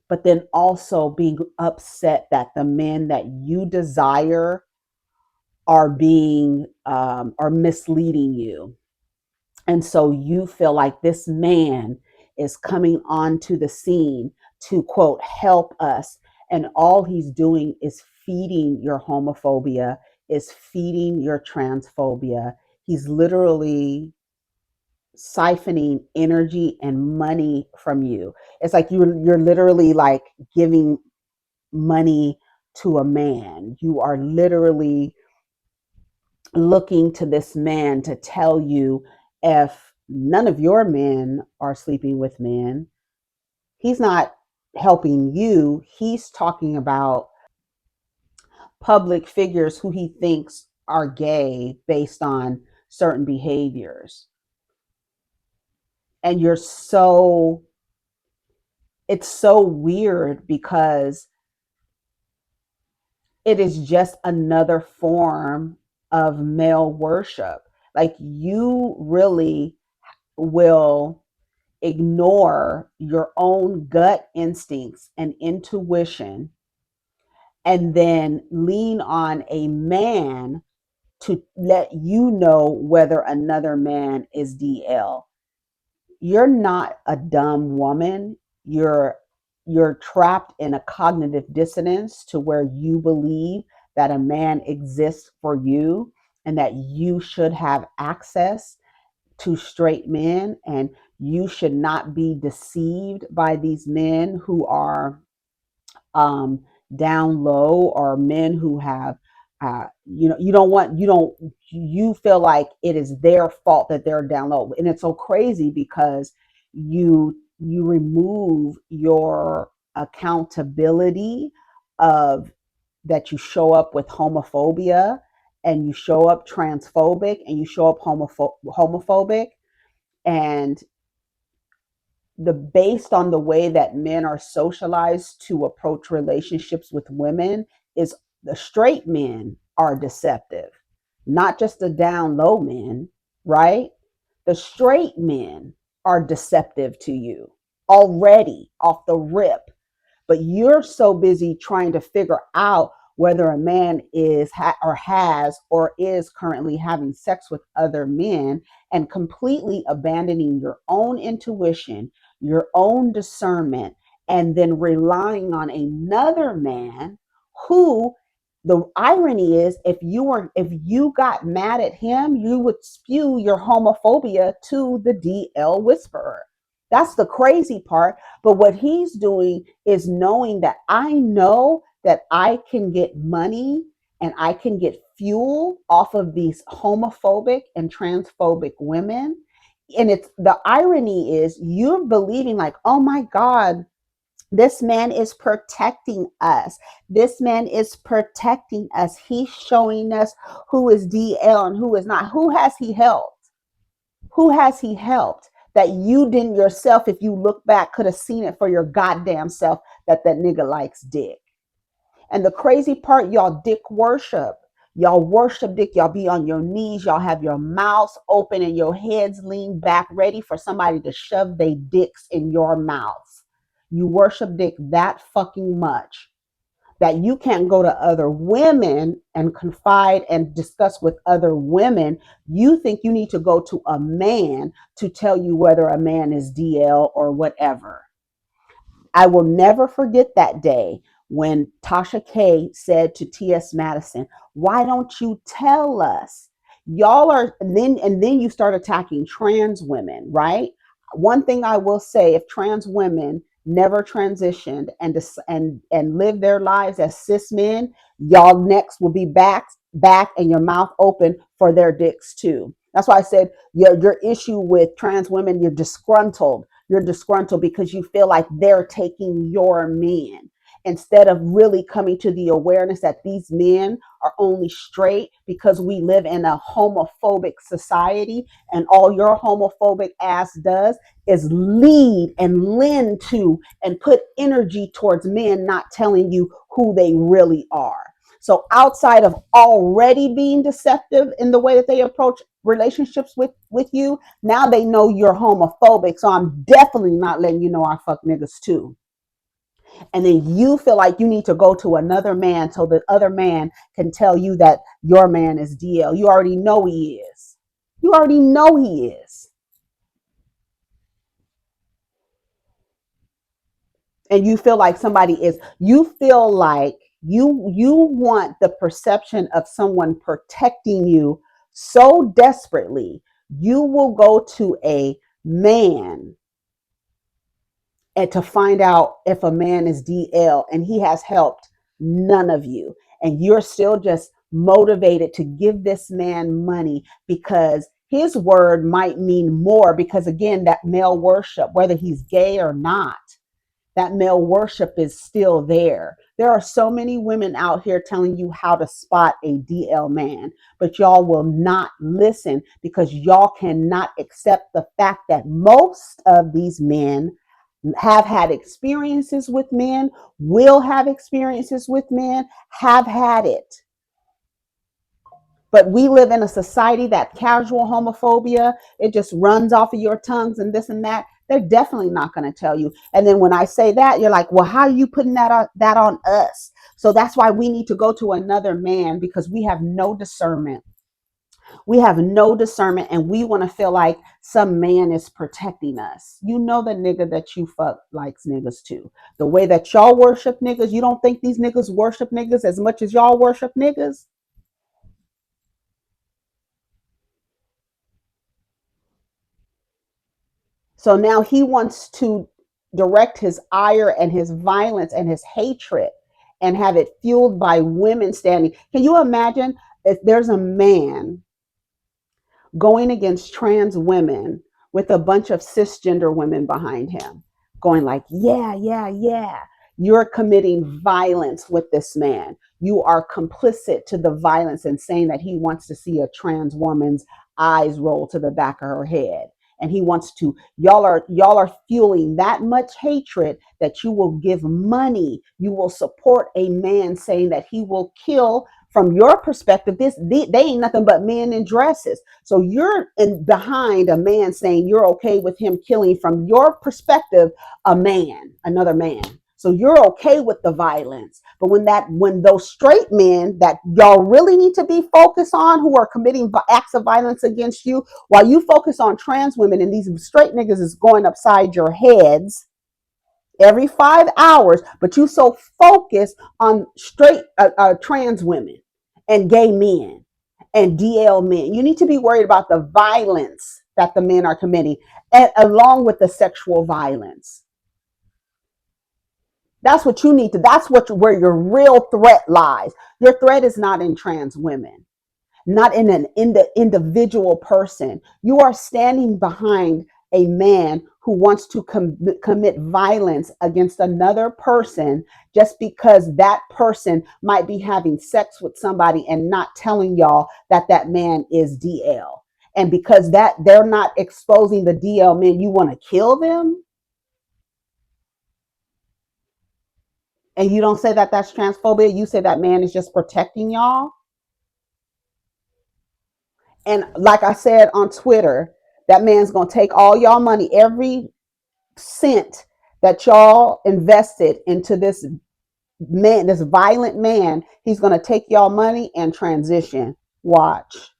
but then also being upset that the men that you desire are misleading you. And so you feel like this man is coming onto the scene to, quote, help us. And all he's doing is feeding your homophobia, is feeding your transphobia. He's literally siphoning energy and money from you. It's like you're literally like giving money to a man. You are literally looking to this man to tell you, if none of your men are sleeping with men, he's not helping you. He's talking about public figures who he thinks are gay based on certain behaviors. And it's so weird because it is just another form of male worship. Like, you really will, ignore your own gut instincts and intuition and then lean on a man to let you know whether another man is DL. You're not a dumb woman. You're trapped in a cognitive dissonance to where you believe that a man exists for you and that you should have access to straight men, and you should not be deceived by these men who are um, down low, or men who have you feel like it is their fault that they're down low. And it's so crazy because you remove your accountability of that. You show up with homophobia, and you show up transphobic, and you show up homophobic, and the based on the way that men are socialized to approach relationships with women is the straight men are deceptive, not just the down low men, right? The straight men are deceptive to you already off the rip, but you're so busy trying to figure out whether a man is or has or is currently having sex with other men, and completely abandoning your own intuition, your own discernment, and then relying on another man who, the irony is, if you got mad at him, you would spew your homophobia to the DL whisperer. That's the crazy part. But what he's doing is knowing that I know that I can get money and I can get fuel off of these homophobic and transphobic women. And it's the irony is you're believing like, oh my God, this man is protecting us. This man is protecting us. He's showing us who is DL and who is not. Who has he helped? Who has he helped? That you didn't yourself, if you look back, could have seen it for your goddamn self that that nigga likes dick. And the crazy part, y'all dick worship. Y'all worship dick. Y'all be on your knees. Y'all have your mouths open and your heads leaned back, ready for somebody to shove their dicks in your mouths. You worship dick that fucking much that you can't go to other women and confide and discuss with other women. You think you need to go to a man to tell you whether a man is DL or whatever. I will never forget that day when Tasha K said to T.S. Madison, why don't you tell us? Y'all are, and then you start attacking trans women, right? One thing I will say, if trans women never transitioned and live their lives as cis men, y'all next will be back and your mouth open for their dicks too. That's why I said your issue with trans women, you're disgruntled because you feel like they're taking your men instead of really coming to the awareness that these men are only straight because we live in a homophobic society, and all your homophobic ass does is lead and lend to and put energy towards men not telling you who they really are. So outside of already being deceptive in the way that they approach relationships with you, now they know you're homophobic. So I'm definitely not letting you know I fuck niggas too. And then you feel like you need to go to another man so the other man can tell you that your man is DL. You already know he is. You already know he is. And you feel like somebody is, you feel like you want the perception of someone protecting you so desperately, you will go to a man and to find out if a man is DL and he has helped none of you. And you're still just motivated to give this man money because his word might mean more, because again, that male worship, whether he's gay or not, that male worship is still there. There are so many women out here telling you how to spot a DL man, but y'all will not listen because y'all cannot accept the fact that most of these men have had experiences with men, will have experiences with men, have had it. But we live in a society that casual homophobia, it just runs off of your tongues and this and that. They're definitely not going to tell you. And then when I say that, you're like, well, how are you putting that on us? So that's why we need to go to another man, because we have no discernment. We have no discernment, and we want to feel like some man is protecting us. You know, the nigga that you fuck likes niggas too. The way that y'all worship niggas, you don't think these niggas worship niggas as much as y'all worship niggas? So now he wants to direct his ire and his violence and his hatred and have it fueled by women standing. Can you imagine if there's a man going against trans women with a bunch of cisgender women behind him, going like, yeah, yeah, yeah. You're committing violence with this man. You are complicit to the violence, and saying that he wants to see a trans woman's eyes roll to the back of her head. And he wants to, y'all are fueling that much hatred that you will give money. You will support a man saying that he will kill. From your perspective, they ain't nothing but men in dresses. So you're behind a man saying you're okay with him killing, from your perspective, another man. So you're okay with the violence. But when those straight men that y'all really need to be focused on, who are committing acts of violence against you, while you focus on trans women, and these straight niggas is going upside your heads every 5 hours, but you so focused on straight trans women and gay men and DL men. You need to be worried about the violence that the men are committing, and along with the sexual violence. That's what you need to. That's where your real threat lies. Your threat is not in trans women, not in the individual person. You are standing behind a man who wants to commit violence against another person, just because that person might be having sex with somebody and not telling y'all that man is DL. And because that they're not exposing the DL men, you want to kill them? And you don't say that that's transphobia. You say that man is just protecting y'all. And like I said on Twitter, that man's going to take all y'all money, every cent that y'all invested into this man, this violent man. He's going to take y'all money and transition. Watch.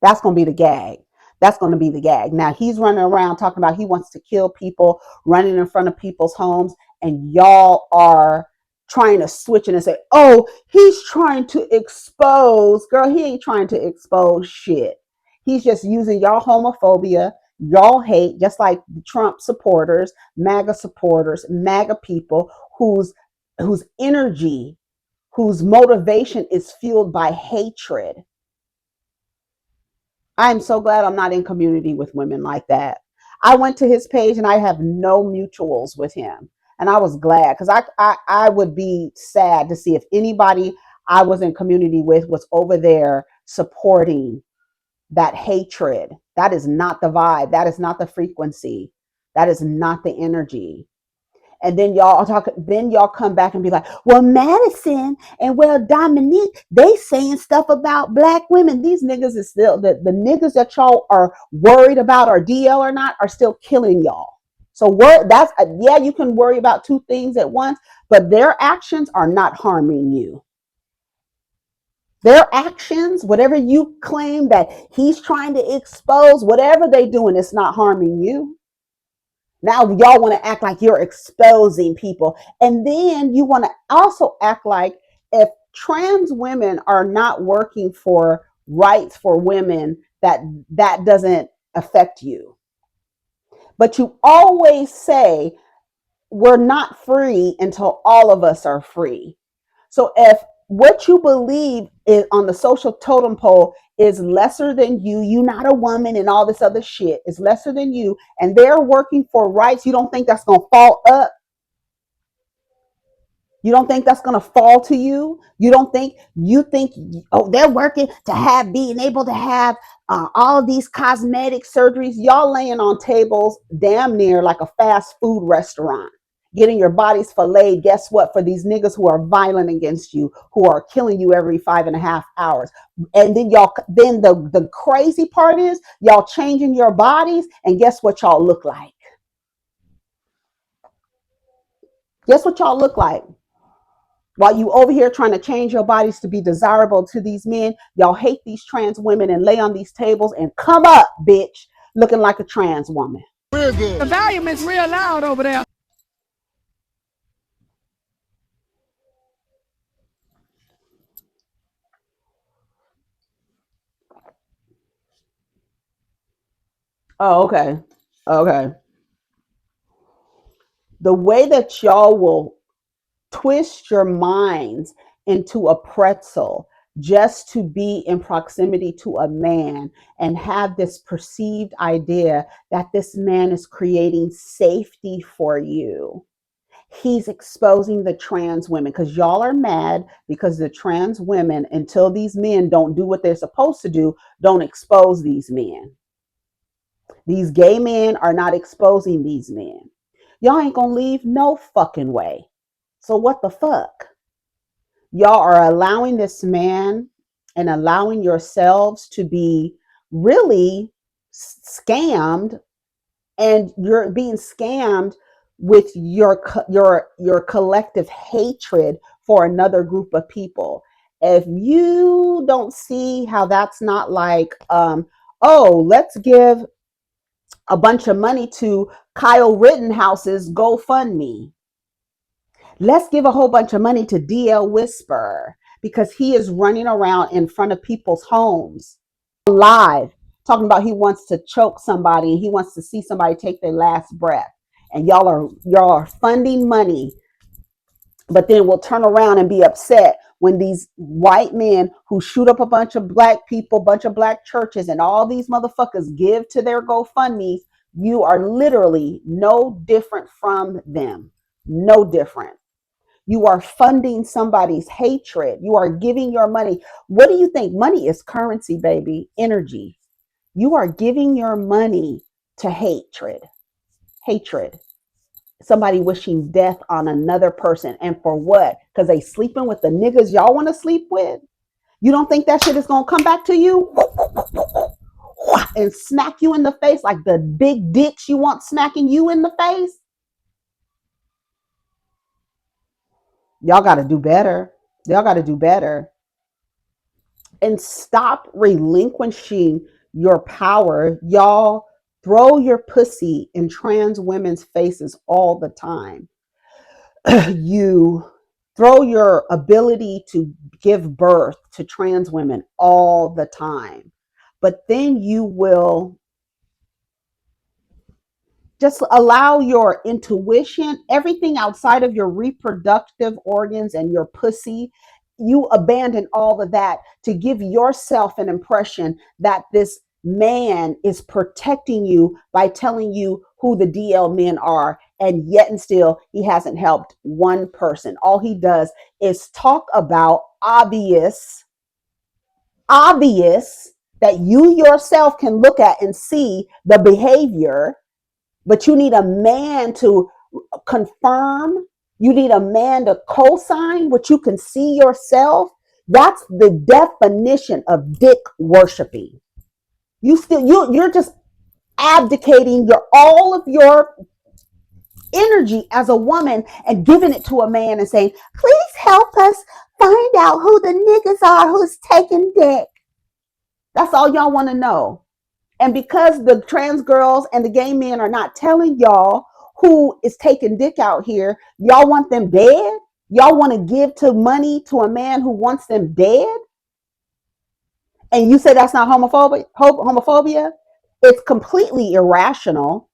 That's going to be the gag. That's going to be the gag. Now he's running around talking about he wants to kill people, running in front of people's homes, and y'all are trying to switch it and say, oh, he's trying to expose. Girl, he ain't trying to expose shit. He's just using y'all homophobia, y'all hate, just like Trump supporters, MAGA people whose energy, whose motivation is fueled by hatred. I am so glad I'm not in community with women like that. I went to his page and I have no mutuals with him. And I was glad, because I would be sad to see if anybody I was in community with was over there supporting that hatred. That is not the vibe. That is not the frequency. That is not the energy. And then y'all come back and be like, well, Madison and well, Dominique, they saying stuff about black women. These niggas is still the niggas that y'all are worried about, or DL or not, are still killing y'all. So that's yeah, you can worry about two things at once, but their actions are not harming you. Their actions, whatever you claim that he's trying to expose, whatever they doing, it's not harming you. Now y'all want to act like you're exposing people. And then you want to also act like if trans women are not working for rights for women, that doesn't affect you. But you always say we're not free until all of us are free. So if what you believe is on the social totem pole is lesser than you not a woman and all this other shit is lesser than you, and they're working for rights, you don't think that's going to fall up? You don't think that's going to fall to you? You think, oh, they're working to have, being able to have all of these cosmetic surgeries. Y'all laying on tables damn near like a fast food restaurant, getting your bodies filleted. Guess what? For these niggas who are violent against you, who are killing you every 5.5 hours. And then then the crazy part is y'all changing your bodies, and guess what y'all look like? Guess what y'all look like? While you over here trying to change your bodies to be desirable to these men, y'all hate these trans women and lay on these tables and come up, bitch, looking like a trans woman. Real good. The volume is real loud over there. Oh, okay. Okay. The way that y'all will twist your minds into a pretzel just to be in proximity to a man and have this perceived idea that this man is creating safety for you. He's exposing the trans women because y'all are mad because the trans women, until these men don't do what they're supposed to do, don't expose these men. These gay men are not exposing these men. Y'all ain't gonna leave no fucking way. So what the fuck? Y'all are allowing this man and allowing yourselves to be really scammed, and you're being scammed with your collective hatred for another group of people. If you don't see how that's not like, oh, let's give a bunch of money to Kyle Rittenhouse's GoFundMe. Let's give a whole bunch of money to DL Whisper because he is running around in front of people's homes live talking about he wants to choke somebody and he wants to see somebody take their last breath. And y'all are funding money, but then we'll turn around and be upset when these white men who shoot up a bunch of black people, bunch of black churches, and all these motherfuckers give to their GoFundMes. You are literally no different from them. No different. You are funding somebody's hatred. You are giving your money. What do you think? Money is currency, baby. Energy. You are giving your money to hatred. Hatred. Somebody wishing death on another person. And for what? Because they sleeping with the niggas y'all want to sleep with? You don't think that shit is going to come back to you and smack you in the face like the big dicks you want smacking you in the face? Y'all got to do better. Y'all got to do better. And stop relinquishing your power. Y'all throw your pussy in trans women's faces all the time. You throw your ability to give birth to trans women all the time. But then you will just allow your intuition, everything outside of your reproductive organs and your pussy, you abandon all of that to give yourself an impression that this man is protecting you by telling you who the DL men are. And yet and still, he hasn't helped one person. All he does is talk about obvious that you yourself can look at and see the behavior, but you need a man to confirm. You need a man to co-sign what you can see yourself. That's the definition of dick worshiping. You're just abdicating all of your energy as a woman and giving it to a man and saying, please help us find out who the niggas are who's taking dick. That's all y'all want to know. And because the trans girls and the gay men are not telling y'all who is taking dick out here, y'all want them dead? Y'all want to give to money to a man who wants them dead? And you say that's not homophobia? It's completely irrational.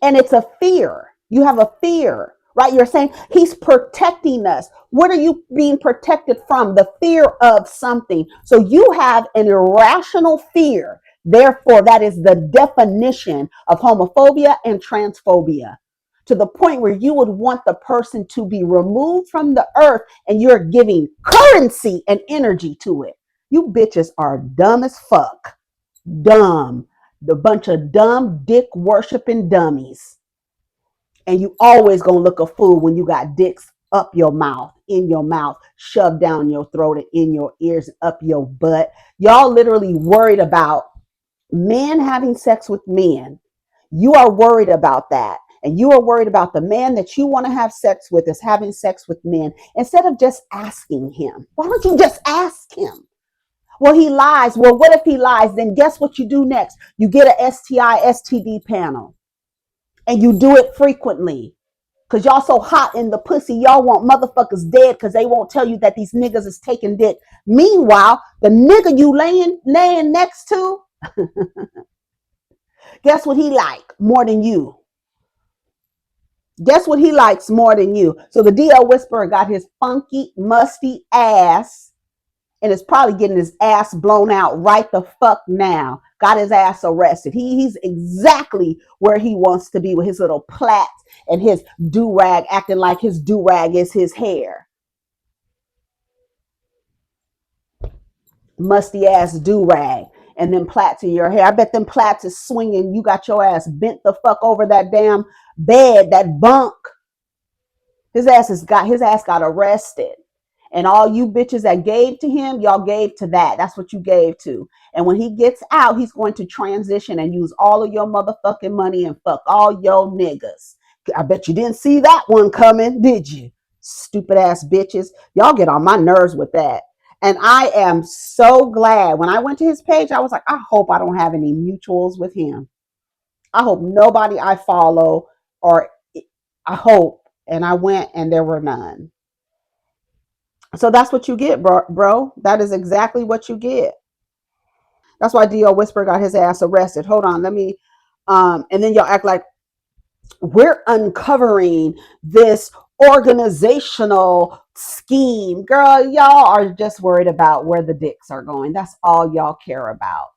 And it's a fear. You have a fear, right? You're saying he's protecting us. What are you being protected from? The fear of something. So you have an irrational fear. Therefore, that is the definition of homophobia and transphobia, to the point where you would want the person to be removed from the earth and you're giving currency and energy to it. You bitches are dumb as fuck. Dumb. The bunch of dumb dick worshiping dummies. And you always gonna look a fool when you got dicks up your mouth, in your mouth, shoved down your throat and in your ears, up your butt. Y'all literally worried about men having sex with men. You are worried about that. And you are worried about the man that you want to have sex with is having sex with men instead of just asking him. Why don't you just ask him? Well, he lies. Well, what if he lies? Then guess what you do next? You get a STI, STD panel and you do it frequently. Cause y'all so hot in the pussy, y'all want motherfuckers dead because they won't tell you that these niggas is taking dick. Meanwhile, the nigga you laying next to, guess what he like more than you? Guess what he likes more than you? So the DL Whisperer got his funky, musty ass and is probably getting his ass blown out right the fuck now. Got his ass arrested. He's exactly where he wants to be with his little plait and his do-rag, acting like his do-rag is his hair. Musty ass do-rag. And then plaits in your hair. I bet them plaits is swinging. You got your ass bent the fuck over that damn bed, that bunk. His ass got arrested. And all you bitches that gave to him, y'all gave to that. That's what you gave to. And when he gets out, he's going to transition and use all of your motherfucking money and fuck all your niggas. I bet you didn't see that one coming, did you? Stupid ass bitches. Y'all get on my nerves with that. And I am so glad. When I went to his page, I was like, I hope I don't have any mutuals with him. I hope nobody I follow, or I hope. And I went and there were none. So that's what you get, bro. That is exactly what you get. That's why D.O. Whisper got his ass arrested. Hold on, let me. And then y'all act like we're uncovering this organizational scheme. Girl, y'all are just worried about where the dicks are going. That's all y'all care about.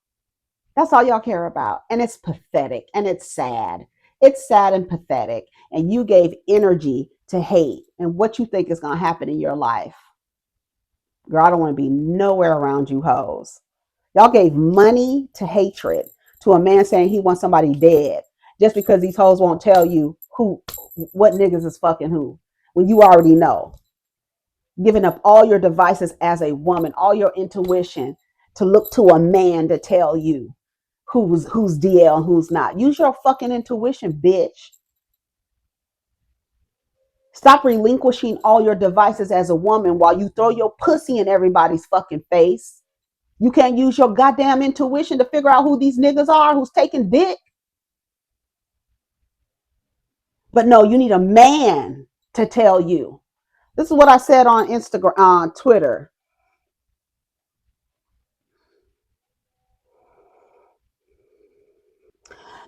That's all y'all care about. And it's pathetic and it's sad. It's sad and pathetic. And you gave energy to hate and what you think is going to happen in your life. Girl, I don't want to be nowhere around you hoes. Y'all gave money to hatred to a man saying he wants somebody dead just because these hoes won't tell you what niggas is fucking who when you already know. Giving up all your devices as a woman, all your intuition to look to a man to tell you who's DL and who's not. Use your fucking intuition, bitch. Stop relinquishing all your devices as a woman while you throw your pussy in everybody's fucking face. You can't use your goddamn intuition to figure out who these niggas are who's taking dick. But no, you need a man to tell you. This is what I said on Instagram, on Twitter.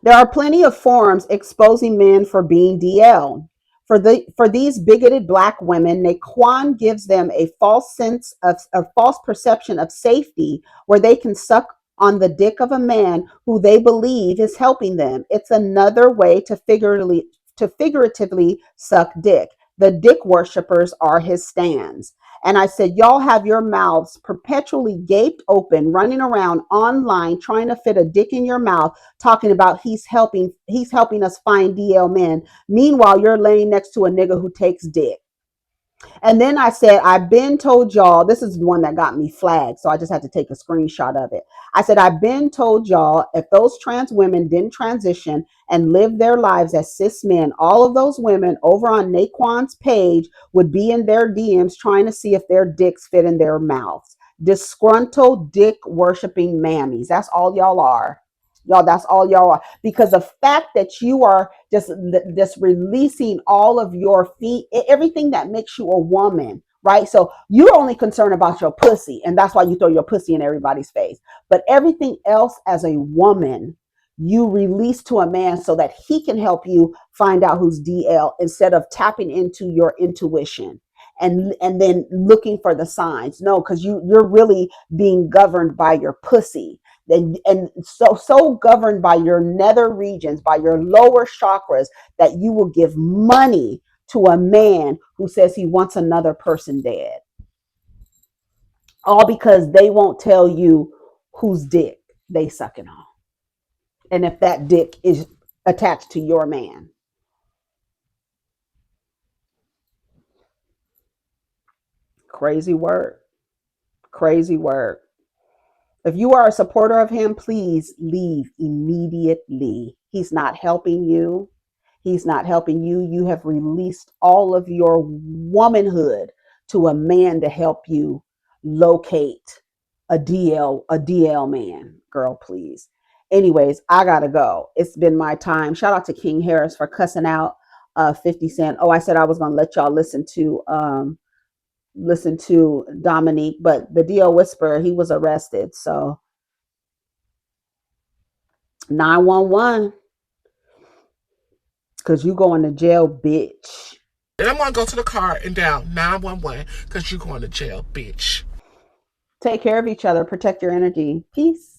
There are plenty of forums exposing men for being DL. For these bigoted black women, Naquan gives them a false perception of safety where they can suck on the dick of a man who they believe is helping them. It's another way to figuratively suck dick. The dick worshippers are his stands. And I said, y'all have your mouths perpetually gaped open, running around online trying to fit a dick in your mouth, talking about he's helping us find DL men. Meanwhile, you're laying next to a nigga who takes dick. And then I said, I've been told y'all, this is the one that got me flagged, so I just had to take a screenshot of it. I said, I've been told y'all, if those trans women didn't transition and live their lives as cis men, all of those women over on Naquan's page would be in their DMs trying to see if their dicks fit in their mouths. Disgruntled dick worshiping mammies. That's all y'all are. Y'all, that's all y'all are. Because the fact that you are just releasing all of your feet, everything that makes you a woman, right? So you're only concerned about your pussy, and that's why you throw your pussy in everybody's face. But everything else as a woman, you release to a man so that he can help you find out who's DL instead of tapping into your intuition and then looking for the signs. No, because you're really being governed by your pussy. And so governed by your nether regions, by your lower chakras, that you will give money to a man who says he wants another person dead, all because they won't tell you whose dick they sucking on, and if that dick is attached to your man. Crazy work. Crazy work. If you are a supporter of him, please leave immediately. He's not helping you. He's not helping you. You have released all of your womanhood to a man to help you locate a DL man. Girl, please. Anyways, I gotta go. It's been my time. Shout out to King Harris for cussing out 50 Cent. Oh, I said I was gonna let y'all listen to Dominique, but the DL Whisperer, he was arrested. So 911, because you going to jail, bitch. And I'm gonna go to the car and dial 911 because you're going to jail, bitch. Take care of each other. Protect your energy. Peace.